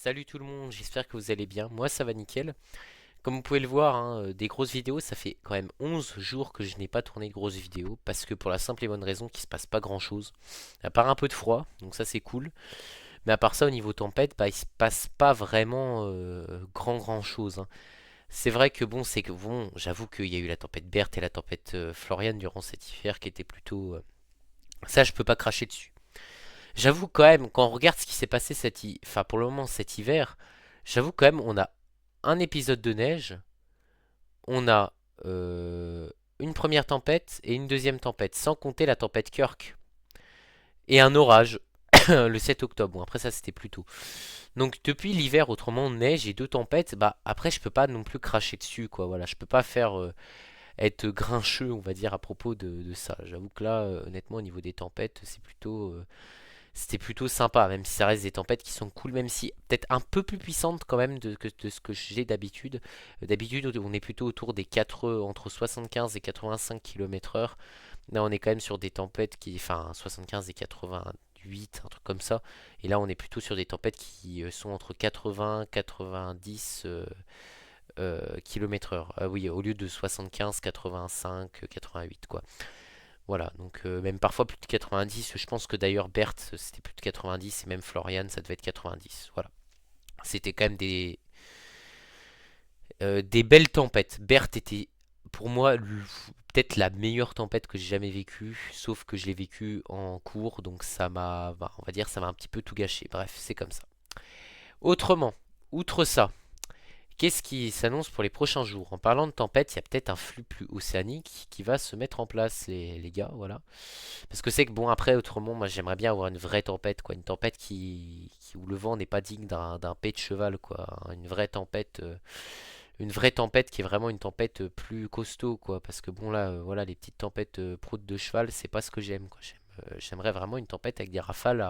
Salut tout le monde, j'espère que vous allez bien. Moi ça va nickel. Comme vous pouvez le voir, hein, des grosses vidéos, ça fait quand même 11 jours que je n'ai pas tourné de grosses vidéos parce que pour la simple et bonne raison qu'il se passe pas grand chose. À part un peu de froid, donc ça c'est cool. Mais à part ça au niveau tempête, bah il se passe pas vraiment grand chose, hein. C'est vrai que bon, c'est que bon, j'avoue qu'il y a eu la tempête Berthe et la tempête Florian durant cet hiver qui était plutôt. Ça je peux pas cracher dessus. J'avoue quand même, quand on regarde ce qui s'est passé enfin pour le moment cet hiver, j'avoue quand même on a un épisode de neige, on a une première tempête et une deuxième tempête, sans compter la tempête Kirk. Et un orage le 7 octobre. Bon après ça c'était plus tôt. Donc depuis l'hiver autrement neige et deux tempêtes, bah après je peux pas non plus cracher dessus quoi. Voilà, je peux pas faire être grincheux on va dire à propos de ça. J'avoue que là honnêtement au niveau des tempêtes c'était plutôt sympa, même si ça reste des tempêtes qui sont cool, même si peut-être un peu plus puissantes quand même de ce que j'ai d'habitude. D'habitude, on est plutôt autour des 4, entre 75 et 85 km/h. Là, on est quand même sur des tempêtes qui, enfin, 75 et 88, un truc comme ça. Et là, on est plutôt sur des tempêtes qui sont entre 80, 90 km/h. Ah oui, au lieu de 75, 85, 88, quoi. Voilà, donc même parfois plus de 90. Je pense que d'ailleurs Berthe c'était plus de 90 et même Florian ça devait être 90. Voilà, c'était quand même des belles tempêtes. Berthe était pour moi peut-être la meilleure tempête que j'ai jamais vécue, sauf que je l'ai vécue en cours, donc ça m'a, bah, on va dire, ça m'a un petit peu tout gâché. Bref, c'est comme ça. Autrement, outre ça, qu'est-ce qui s'annonce pour les prochains jours? En parlant de tempête, il y a peut-être un flux plus océanique qui va se mettre en place, les gars, voilà. Parce que c'est que bon après autrement moi j'aimerais bien avoir une vraie tempête quoi, une tempête où le vent n'est pas digne d'un pet de cheval quoi, une vraie tempête qui est vraiment une tempête plus costaud quoi, parce que bon là voilà les petites tempêtes proutes de cheval c'est pas ce que j'aime quoi, j'aimerais vraiment une tempête avec des rafales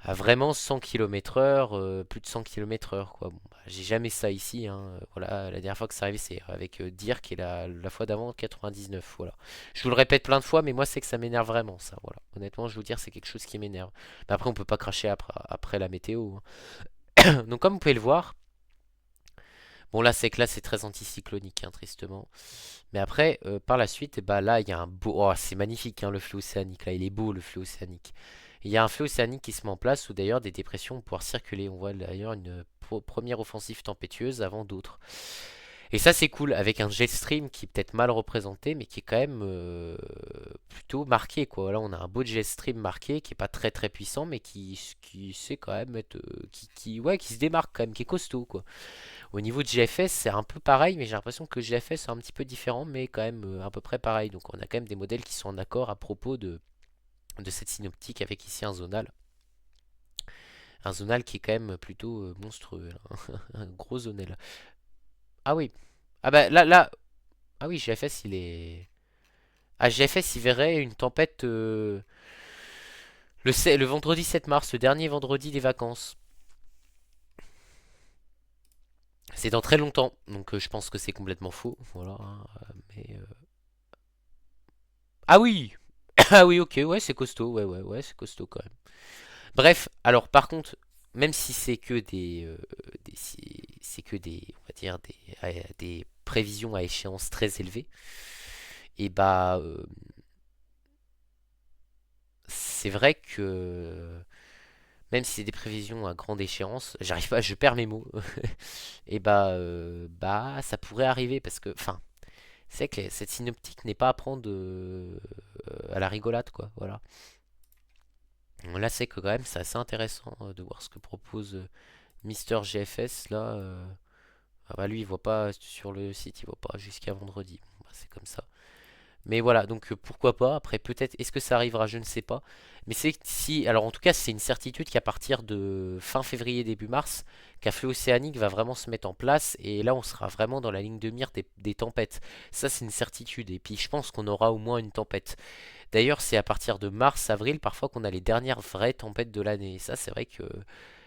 à vraiment 100 km/h, plus de 100 km/h quoi. Bon, bah, j'ai jamais ça ici, hein. Voilà, la dernière fois que c'est arrivé, c'est avec Dirk et la fois d'avant 99. Voilà. Je vous le répète plein de fois, mais moi c'est que ça m'énerve vraiment ça. Voilà. Honnêtement, je vous dire, c'est quelque chose qui m'énerve. Mais après, on peut pas cracher après la météo, hein. Donc comme vous pouvez le voir, bon là c'est très anticyclonique, hein, tristement. Mais après, par la suite, bah là il y a un beau, oh, c'est magnifique hein, le flux océanique. Là, il est beau le flux océanique. Il y a un flux océanique qui se met en place où d'ailleurs des dépressions vont pouvoir circuler. On voit d'ailleurs une première offensive tempétueuse avant d'autres. Et ça c'est cool avec un jet stream qui est peut-être mal représenté mais qui est quand même plutôt marqué quoi. Là on a un beau jet stream marqué qui est pas très très puissant mais qui sait quand même être ouais qui se démarque quand même, qui est costaud quoi. Au niveau de GFS c'est un peu pareil mais j'ai l'impression que GFS c'est un petit peu différent mais quand même à peu près pareil. Donc on a quand même des modèles qui sont en accord à propos de cette synoptique avec ici un zonal. Un zonal qui est quand même plutôt monstrueux, là. Un gros zonal. Ah oui. Ah bah là. Ah oui, GFS il est. Ah GFS il verrait une tempête le vendredi 7 mars, le dernier vendredi des vacances. C'est dans très longtemps, donc je pense que c'est complètement faux. Voilà, hein, mais ah oui. Ah oui, ok, ouais, c'est costaud, ouais, c'est costaud quand même. Bref, alors par contre, même si c'est que c'est que des, on va dire des prévisions à échéance très élevée, et bah c'est vrai que même si c'est des prévisions à grande échéance, j'arrive pas, je perds mes mots, et bah ça pourrait arriver parce que, enfin, c'est que cette synoptique n'est pas à prendre à la rigolade quoi, voilà. Là c'est que quand même c'est assez intéressant de voir ce que propose Mister GFS là. Ah bah lui il voit pas sur le site, il voit pas jusqu'à vendredi. Bon, bah, c'est comme ça. Mais voilà, donc pourquoi pas. Après peut-être, est-ce que ça arrivera, je ne sais pas. Mais c'est si, alors en tout cas c'est une certitude qu'à partir de fin février, début mars, qu'un flux océanique va vraiment se mettre en place. Et là on sera vraiment dans la ligne de mire des tempêtes. Ça c'est une certitude. Et puis je pense qu'on aura au moins une tempête. D'ailleurs c'est à partir de mars, avril parfois qu'on a les dernières vraies tempêtes de l'année. Et ça c'est vrai que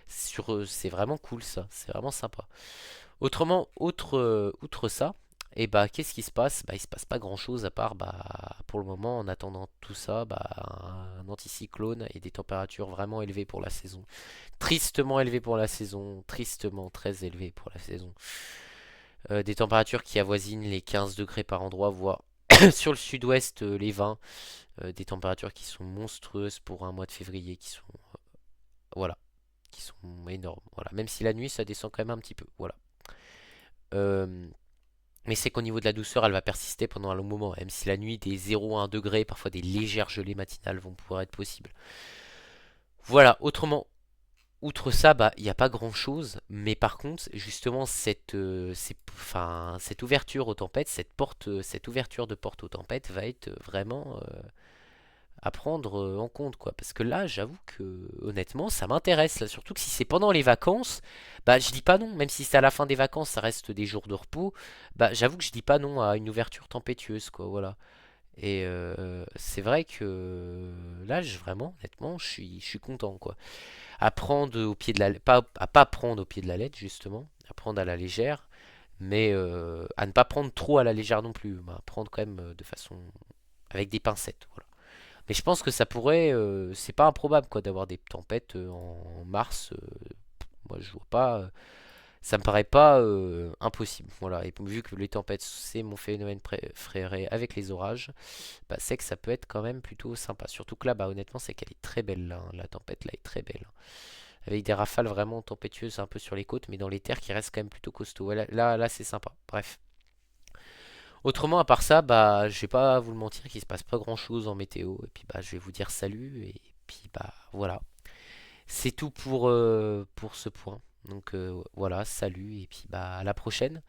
c'est vraiment cool ça. C'est vraiment sympa. Autrement, outre ça, Et bah qu'est-ce qui se passe? Bah il se passe pas grand chose à part bah pour le moment en attendant tout ça bah un anticyclone et des températures vraiment élevées pour la saison. Tristement élevées pour la saison, tristement très élevées pour la saison. Des températures qui avoisinent les 15 degrés par endroit, voire sur le sud-ouest les 20. Des températures qui sont monstrueuses pour un mois de février, qui sont voilà, qui sont énormes. Voilà, même si la nuit ça descend quand même un petit peu. Voilà. Euh, Mais c'est qu'au niveau de la douceur, elle va persister pendant un long moment. Même si la nuit, des 0 à 1 degré, parfois des légères gelées matinales vont pouvoir être possibles. Voilà, autrement, outre ça, bah, il n'y a pas grand chose. Mais par contre, justement, cette ouverture aux tempêtes, cette ouverture de porte aux tempêtes va être vraiment à prendre en compte, quoi. Parce que là, j'avoue que, honnêtement, ça m'intéresse, là. Surtout que si c'est pendant les vacances, bah, je dis pas non. Même si c'est à la fin des vacances, ça reste des jours de repos. Bah, j'avoue que je dis pas non à une ouverture tempétueuse, quoi. Voilà. Et c'est vrai que là, vraiment, honnêtement, je suis content, quoi. À prendre au pied de la, pas, à pas prendre au pied de la lettre, justement. À prendre à la légère. Mais à ne pas prendre trop à la légère non plus. À prendre quand même de façon. Avec des pincettes, voilà. Mais je pense que ça pourrait, c'est pas improbable quoi d'avoir des tempêtes en mars. Moi je vois pas, ça me paraît pas impossible. Voilà. Et vu que les tempêtes c'est mon phénomène préféré avec les orages, bah, c'est que ça peut être quand même plutôt sympa. Surtout que là, bah honnêtement, c'est qu'elle est très belle là, hein. La tempête là est très belle, hein. Avec des rafales vraiment tempétueuses un peu sur les côtes, mais dans les terres qui restent quand même plutôt costauds. Ouais, là c'est sympa. Bref. Autrement, à part ça, bah, je vais pas vous le mentir qu'il se passe pas grand chose en météo. Et puis, bah, je vais vous dire salut. Et puis, bah, voilà. C'est tout pour ce point. Donc, voilà, salut. Et puis, bah, à la prochaine.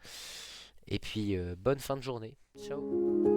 Et puis, bonne fin de journée. Ciao.